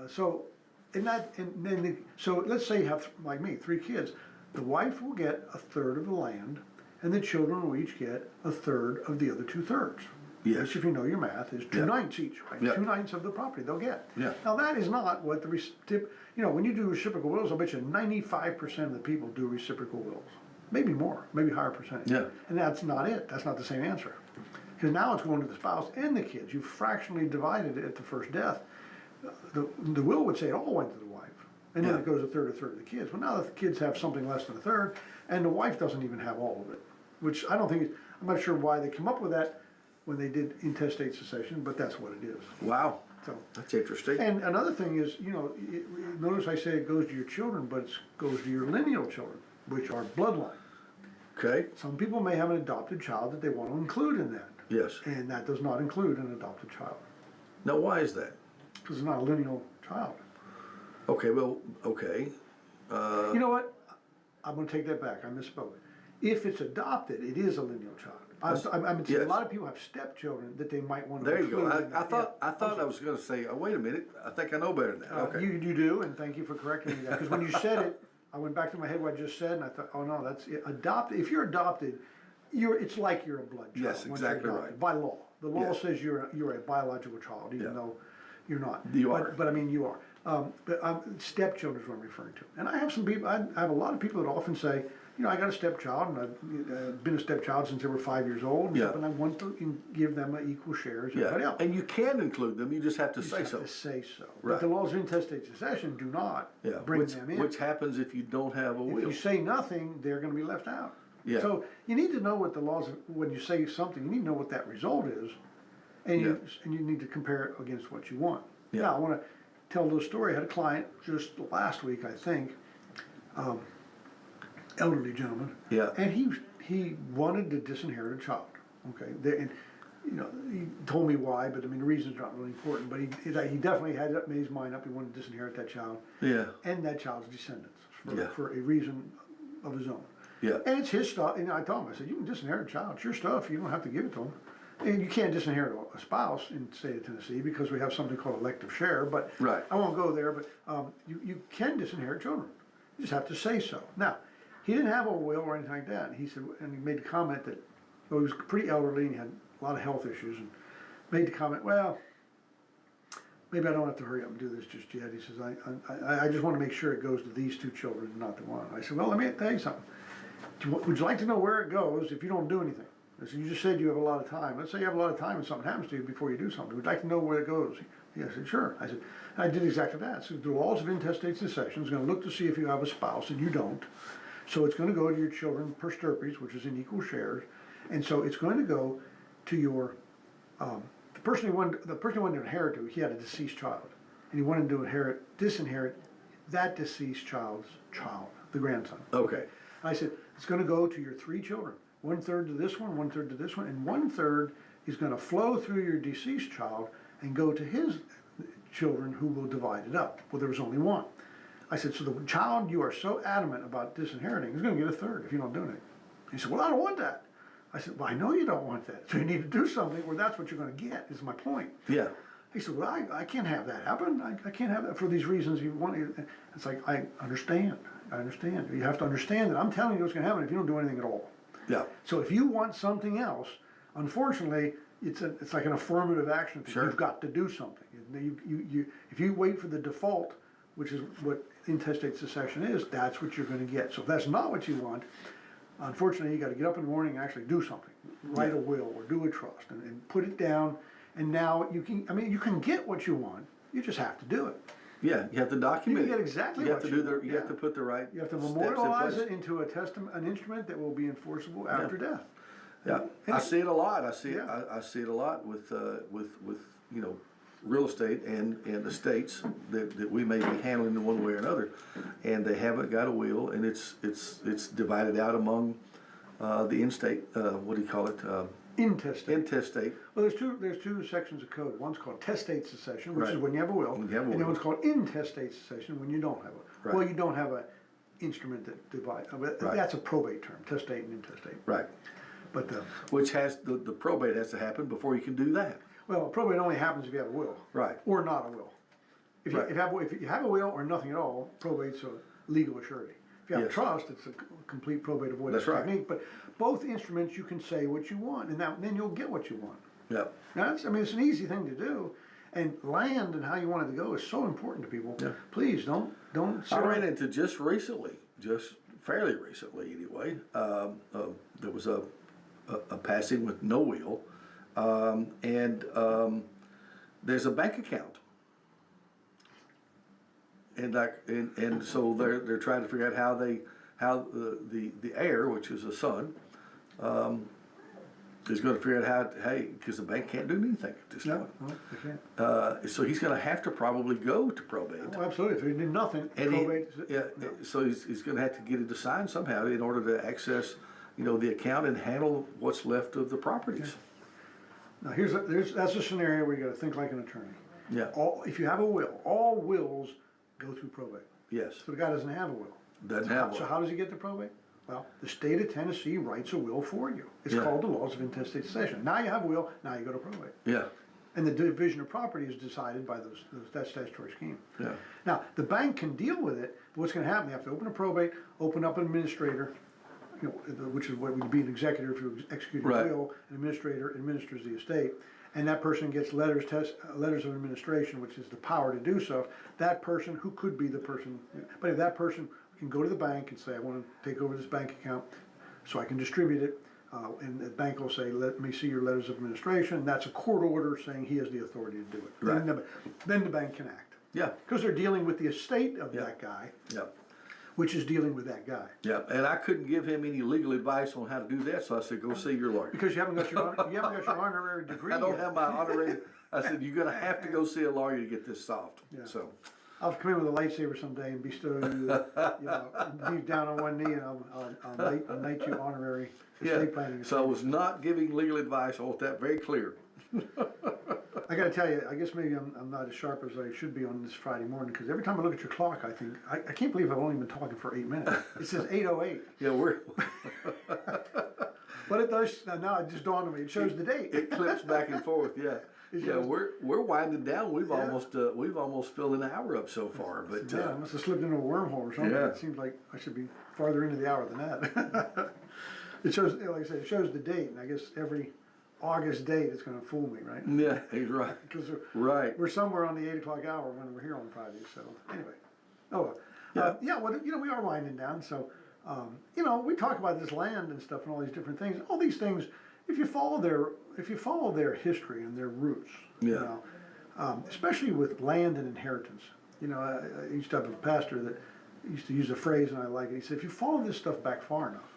so so let's say you have, like me, 3 kids. The wife will get a third of the land, and the children will each get a third of the other 2/3. Yes. Which, if you know your math, is 2/9 each, right? Yeah. 2/9 of the property they'll get. Yeah. Now that is not what when you do reciprocal wills, I'll bet you 95% of the people do reciprocal wills. Maybe more, maybe higher percentage. Yeah. And that's not it. That's not the same answer. Because now it's going to the spouse and the kids. You've fractionally divided it at the first death. The will would say it all went to the wife. And then Yeah. it goes a third of the kids. Well, now the kids have something less than a third, and the wife doesn't even have all of it. Which I don't think, I'm not sure why they came up with that when they did intestate succession, but that's what it is. Wow. So, That's interesting. and another thing is, notice I say it goes to your children, but it goes to your lineal children, which are bloodline. Okay. Some people may have an adopted child that they want to include in that. Yes. And that does not include an adopted child, Now, why is that? because it's not a lineal child. Okay. Well. Okay. You know what? I'm going to take that back. I misspoke. If it's adopted, it is a lineal child. I'm Yes. a lot of people have stepchildren that they might want to There you include. go. in I that. thought Yeah. I was going to say. Oh, wait a minute. I think I know better than that. Okay. You do, and thank you for correcting me. Because when you said it, I went back to my head what I just said, and I thought, oh no, that's it. Adopted. If you're adopted, it's like you're a blood child. Yes, once you're exactly adopted, right. by law. The law Yes. says you're a biological child, even Yeah. though you're not. You are. But I mean, you are. But stepchildren is what I'm referring to. And I have some people, I have a lot of people that often say, you know, I got a stepchild, and I've been a stepchild since they were 5 years old, and Yeah. stuff, and I want to give them an equal share as everybody Yeah, else. and you can include them, you just have to You say just so. have to say so. Right. But the laws of intestate succession do not Yeah, bring which, them in. which happens if you don't have a If will. you say nothing, they're gonna be left out. Yeah. So you need to know what the laws, when you say something, you need to know what that result is, and you need to compare it against what you want. Yeah. Now, I wanna tell a little story. I had a client just last week, I think, elderly gentleman. Yeah. And he wanted to disinherit a child, okay? And, you know, he told me why, but I mean, the reason's not really important, but he definitely had made his mind up, he wanted to disinherit that child. Yeah, And that child's descendants, Yeah. for a reason of his own. yeah, And it's his stuff, and I told him, I said, you can disinherit a child, it's your stuff, you don't have to give it to him. And you can't disinherit a spouse in the state of Tennessee because we have something called elective share, but Right. I won't go there, but you can disinherit children. You just have to say so. Now, he didn't have a will or anything like that. He said, and he made the comment that, well, he was pretty elderly and he had a lot of health issues, and made the comment, well, maybe I don't have to hurry up and do this just yet. He says, I just want to make sure it goes to these two children, not the one. I said, well, let me tell you something. Would you like to know where it goes if you don't do anything? I said, you just said you have a lot of time. Let's say you have a lot of time and something happens to you before you do something. Would you like to know where it goes? I said, sure. I said, and I did exactly that. So the laws of intestate succession is going to look to see if you have a spouse, and you don't. So it's going to go to your children per stirpes, which is in equal shares. And so it's going to go to your, the person who wanted to inherit to, he had a deceased child. And he wanted to disinherit that deceased child's child, the grandson. Okay. I said, it's gonna go to your three children. 1/3 to this one, 1/3 to this one, and 1/3 is gonna flow through your deceased child and go to his children, who will divide it up. Well, there was only one. I said, so the child you are so adamant about disinheriting is gonna get 1/3 if you don't do anything. He said, well, I don't want that. I said, well, I know you don't want that, so you need to do something where that's what you're gonna get, is my point. yeah, He said, well, I can't have that happen. I can't have that for these reasons you want. It's like, I understand. You have to understand that I'm telling you what's gonna happen if you don't do anything at all. yeah, So if you want something else, unfortunately, it's like an affirmative action thing. Sure. You've got to do something. If you wait for the default, which is what intestate succession is, that's what you're gonna get. So if that's not what you want, unfortunately, you gotta get up in the morning and actually do something. Write a will or do a trust and put it down, and now you can get what you want, you just have to do it. yeah, you have to document You it. get exactly You have what to you do want, you have yeah. to put the right You have to steps in memorialize place. it into an instrument that will be enforceable after death. Yeah, And I see it a lot. I see Yeah. I see it a lot with you know, real estate and estates that we may be handling in one way or another, and they haven't got a will, and it's divided out among the in-state, what do you call it? Intestate. Intestate. Well, there's two sections of code. One's called testate succession, which is Right. when you have a will, When you have a and then will. one's called intestate succession, when you don't have a. Right. Well, you don't have a instrument that divides. Right. That's a probate term, testate and intestate. Right. But Which has the probate has to happen before you can do that. well, probate only happens if you have a will. Right. Or not a will. If you, Right. if you have a will or nothing at all, probate's a legal assurity. If you have a Yes. trust, it's a complete probate avoidance That's right. technique. But both instruments, you can say what you want, and then you'll get what you want. Yeah. Now, it's an easy thing to do, and land and how you want it to go is so important to people. Yeah. Please don't. I ran into just fairly recently anyway. There was a passing with no will, and there's a bank account, and so they're trying to figure out how the heir, which is a son, is going to figure out because the bank can't do anything at this No, point. no, you can't. So he's going to have to probably go to probate. Oh, absolutely. If you did nothing, And probate. so he's going to have to get it assigned somehow in order to access, the account and handle what's left of the properties. Now, that's a scenario where you got to think like an attorney. Yeah. If you have a will, all wills go through probate. Yes. So the guy doesn't have a will. Doesn't have So one. how does he get to probate? Well, the state of Tennessee writes a will for you. It's Yeah. called the laws of intestate succession. Now you have a will, now you go to probate. Yeah. And the division of property is decided by that statutory scheme. Yeah. Now, the bank can deal with it, but what's gonna happen, they have to open a probate, open up an administrator, which is what would be an executor if you're executing a Right. will, an administrator administers the estate, and that person gets letters of administration, which is the power to do so, that person who could be the person, but if that person can go to the bank and say, I want to take over this bank account so I can distribute it, and the bank will say, let me see your letters of administration. That's a court order saying he has the authority to do it. Right. Then the bank can act. Yeah. Because they're dealing with the estate of Yeah. that guy, Yeah. which is dealing with that guy. Yeah. And I couldn't give him any legal advice on how to do that, so I said, go see your lawyer. Because you haven't got your honorary degree I don't yet. have my honorary. I said, you're going to have to go see a lawyer to get this solved. Yeah. So, I'll come in with a lightsaber someday and bestow you, knees down on one knee, and I'll knight you honorary estate planning. So I was not giving legal advice. I want that very clear. I gotta tell you, I guess maybe I'm not as sharp as I should be on this Friday morning, because every time I look at your clock, I think, I can't believe I've only been talking for 8 minutes. It says 8:08. Yeah, we're. But it does, now it just dawned on me, it shows the date. It clips back and forth. Yeah. Yeah, we're winding down. We've almost filled an hour up so far. But Yeah, I must have slipped into a wormhole or something. Yeah. It seems like I should be farther into the hour than that. It shows, like I said, it shows the date, and I guess every August date is gonna fool me, right? yeah, he's right. Because Right. we're somewhere on the 8 o'clock hour when we're here on Friday, so, anyway. Oh, well, we are winding down, so, we talk about this land and stuff and all these different things. All these things, if you follow their history and their roots, Yeah. especially with land and inheritance. I used to have a pastor that used to use a phrase, and I like it. He said, if you follow this stuff back far enough,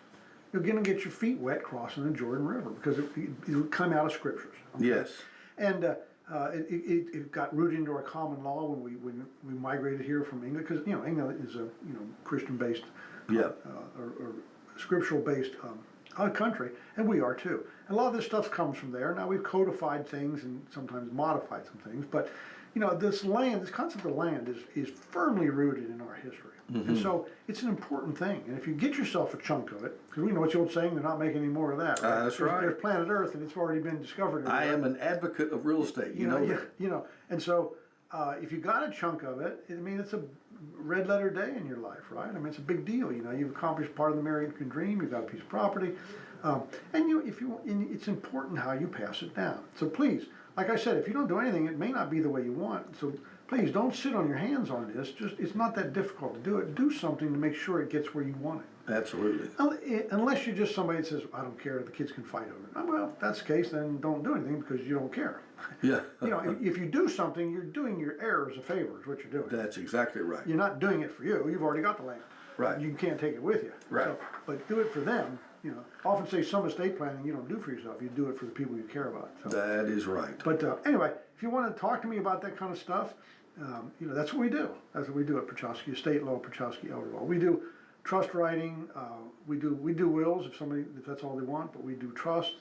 you're gonna get your feet wet crossing the Jordan River, because it'll come out of scriptures. Okay? Yes. And it got rooted into our common law when we migrated here from England, because England is a Christian based, Yeah. or scriptural based country, and we are too. And a lot of this stuff comes from there. Now we've codified things and sometimes modified some things, but this concept of land is firmly rooted in our history. And so it's an important thing. And if you get yourself a chunk of it, because we know what's the old saying, they're not making any more of that. Right? That's right. There's planet Earth, and it's already been discovered. I am an advocate of real estate. You know that. And so if you got a chunk of it, it's a red letter day in your life, right? It's a big deal. You've accomplished part of the American dream. You've got a piece of property, and it's important how you pass it down. So please, like I said, if you don't do anything, it may not be the way you want. So please don't sit on your hands on this. It's not that difficult to do it. Do something to make sure it gets where you want it. Absolutely. Unless you're just somebody that says, I don't care, the kids can fight over it. Well, if that's the case, then don't do anything, because you don't care. Yeah. If you do something, you're doing your heirs a favor, is what you're doing. That's exactly right. You're not doing it for you. You've already got the land. Right. You can't take it with you. Right. So, but do it for them. Often say some estate planning you don't do for yourself. You do it for the people you care about. So. That is right. But anyway, if you want to talk to me about that kind of stuff, that's what we do. That's what we do at Pierchoski Estate Law, Pierchoski Elder Law. We do trust writing. We do wills if that's all they want. But we do trust,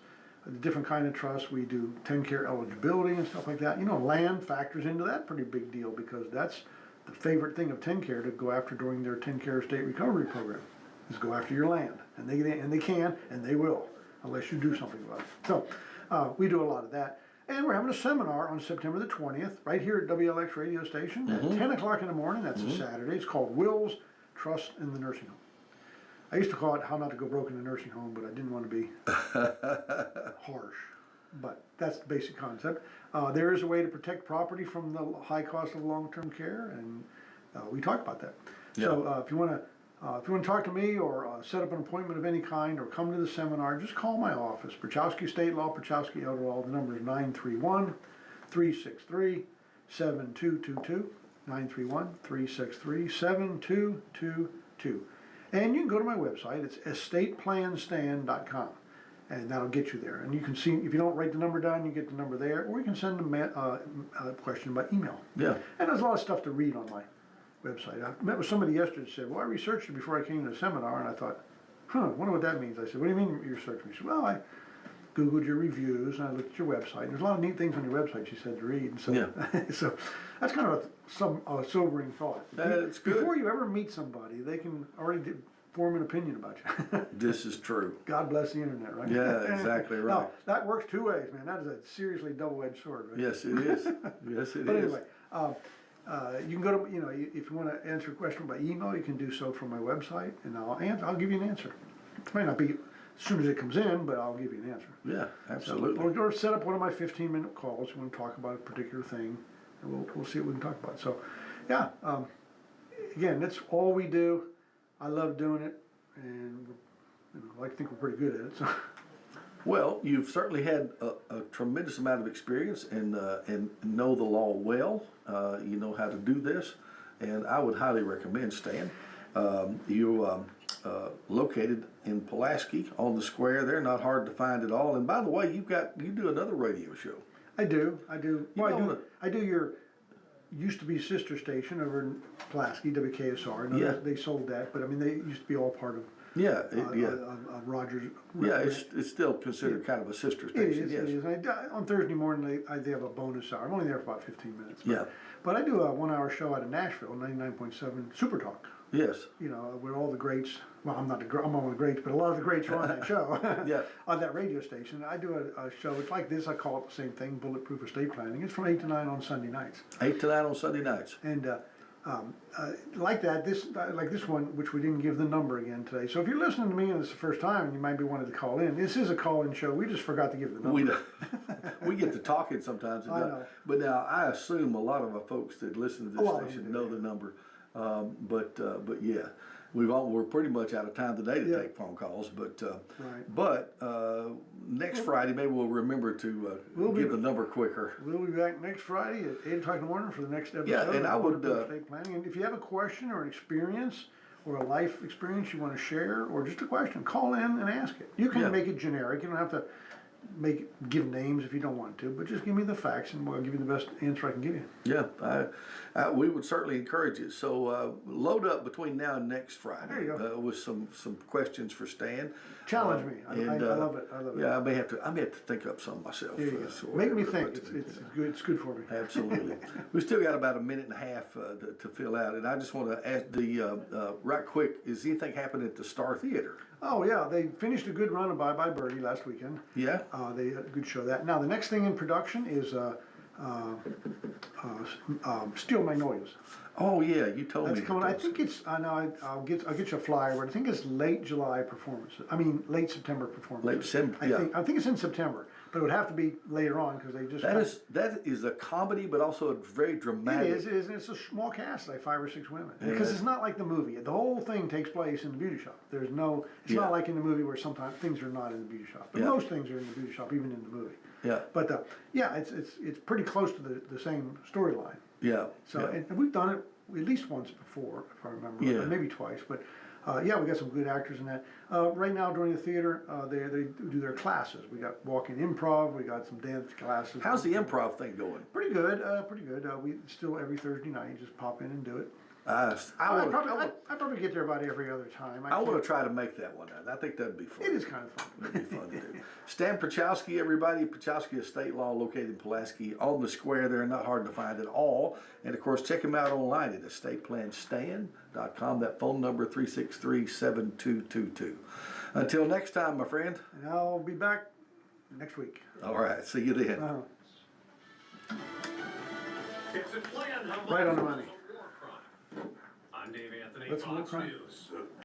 a different kind of trust. We do 10-care eligibility and stuff like that. Land factors into that pretty big deal, because that's the favorite thing of 10-care to go after during their 10-care estate recovery program, is go after your land, and they can and they will, unless you do something about it. So we do a lot of that. And we're having a seminar on September the 20th, right here at WLX radio station at 10 o'clock in the morning. That's a Saturday. It's called Wills, Trust in the Nursing Home. I used to call it How Not to Go Broke in a Nursing Home, but I didn't want to be harsh. But that's the basic concept. There is a way to protect property from the high cost of long-term care, and we talk about that. Yeah. So if you want to talk to me, or set up an appointment of any kind, or come to the seminar, just call my office. Pierchoski State Law, Pierchoski Elder Law. The number is 931-363-7222. 931-363-7222. And you can go to my website. It's estateplanstand.com. And that'll get you there. And you can see, if you don't write the number down, you get the number there, or you can send a question by email. Yeah. And there's a lot of stuff to read on my website. I met with somebody yesterday that said, well, I researched it before I came to the seminar, and I thought, wonder what that means. I said, what do you mean you researched me? She said, well, I Googled your reviews, and I looked at your website. And there's a lot of neat things on your website, she said, to read. So, Yeah. So that's kind of a sobering thought. That's good. Before you ever meet somebody, they can already form an opinion about you. This is true. God bless the internet, right? Yeah, exactly right. Now, that works two ways, man. That is a seriously double-edged sword, right? Yes, it is. Yes, it is. But anyway, you can go to, if you want to answer a question by email, you can do so from my website, and I'll give you an answer. It might not be as soon as it comes in, but I'll give you an answer. Yeah, So, absolutely. or set up one of my 15-minute calls. We want to talk about a particular thing, and we'll see what we can talk about. So, yeah, again, that's all we do. I love doing it, and I like to think we're pretty good at it. So, Well, you've certainly had a tremendous amount of experience and know the law well. You know how to do this, and I would highly recommend Stan. You located in Pulaski on the square. They're not hard to find at all. And by the way, you do another radio show. I do. Well, know I do your used to be sister station over in Pulaski, WKSR. Yeah. They sold that, but I mean they used to be all part of Yeah, Rogers. yeah. It's still considered kind of a sister It station. is. Yes. It is. On Thursday morning they have a bonus hour. I'm only there for about 15 minutes. Yeah. But I do a 1-hour show out of Nashville, 99.7 Super Talk. Yes. You know, where all the greats. Well, I'm not I'm one of the greats, but a lot of the greats are on that show. Yeah. On that radio station, I do a show. It's like this. I call it the same thing, Bulletproof Estate Planning. It's from 8 to 9 on Sunday nights. 8 to 9 on Sunday nights. And like that, like this one, which we didn't give the number again today. So if you're listening to me and it's the first time, and you might be wanting to call in, this is a call-in show. We just forgot to give the number. We don't- we get to talking sometimes. I know. But now I assume a lot of our folks that listen to A this lot of station them know do, the number. But yeah, we're pretty much out of time today to Yeah. take phone calls. But Right. but next Friday maybe we'll remember to We'll be- give the number quicker. We'll be back next Friday at 8 o'clock in the morning for the next episode. Yeah, and of I would, Bulletproof Estate Planning. And if you have a question or an experience or a life experience you want to share, or just a question, call in and ask it. You can Yeah. make it generic. You don't have to give names if you don't want to, but just give me the facts and we'll give you the best answer I can give you. Yeah, we would certainly encourage it. So load up between now and next Friday There you go. with some questions for Stan. Challenge me. I love it. I love it. Yeah, I may have to think up some myself. There you go. so Make me whatever, think. but, It's good. It's good for me. Absolutely. We still got about a minute and a half to fill out, and I just want to ask right quick: is anything happening at the Star Theater? Oh yeah, they finished a good run of Bye Bye Birdie last weekend. Yeah. They had a good show of that. Now the next thing in production is Steel Magnolias. Oh yeah, you told That's me. coming. that I was- think it's. I know. I'll get you a flyer. But I think it's late July performances. I mean late September performances. Late September, yeah. I think it's in September, but it would have to be later on because they just. that is a comedy, but also a very dramatic. It is, and it's a small cast, like 5 or 6 women. Because it's not like the movie. The whole thing takes place in the beauty shop. It's Yeah. not like in the movie where sometimes things are not in the beauty shop. But Yeah. most things are in the beauty shop, even in the movie. Yeah. But yeah, it's pretty close to the same storyline. Yeah. So yeah. and we've done it at least once before, if I remember, Yeah. maybe twice. But yeah, we got some good actors in that. Right now during the theater, they do their classes. We got walk-in improv. We got some dance classes. How's the improv thing going? Pretty good. Pretty good. We still every Thursday night you just pop in and do it. I I probably get there about every other time. want to try to make that one. I think that'd be fun. It is kind of fun. That'd be fun to do. Stan Pierchoski, everybody. Pierchoski Estate Law, located in Pulaski, on the square there, not hard to find at all. And of course, check him out online at estateplanstan.com. That phone number 363-7222. Until next time, my friend. And I'll be back next week. All right, see you then. It's a plan. Right on the money. War crime. I'm Dave Anthony, That's a war Fox crime. News.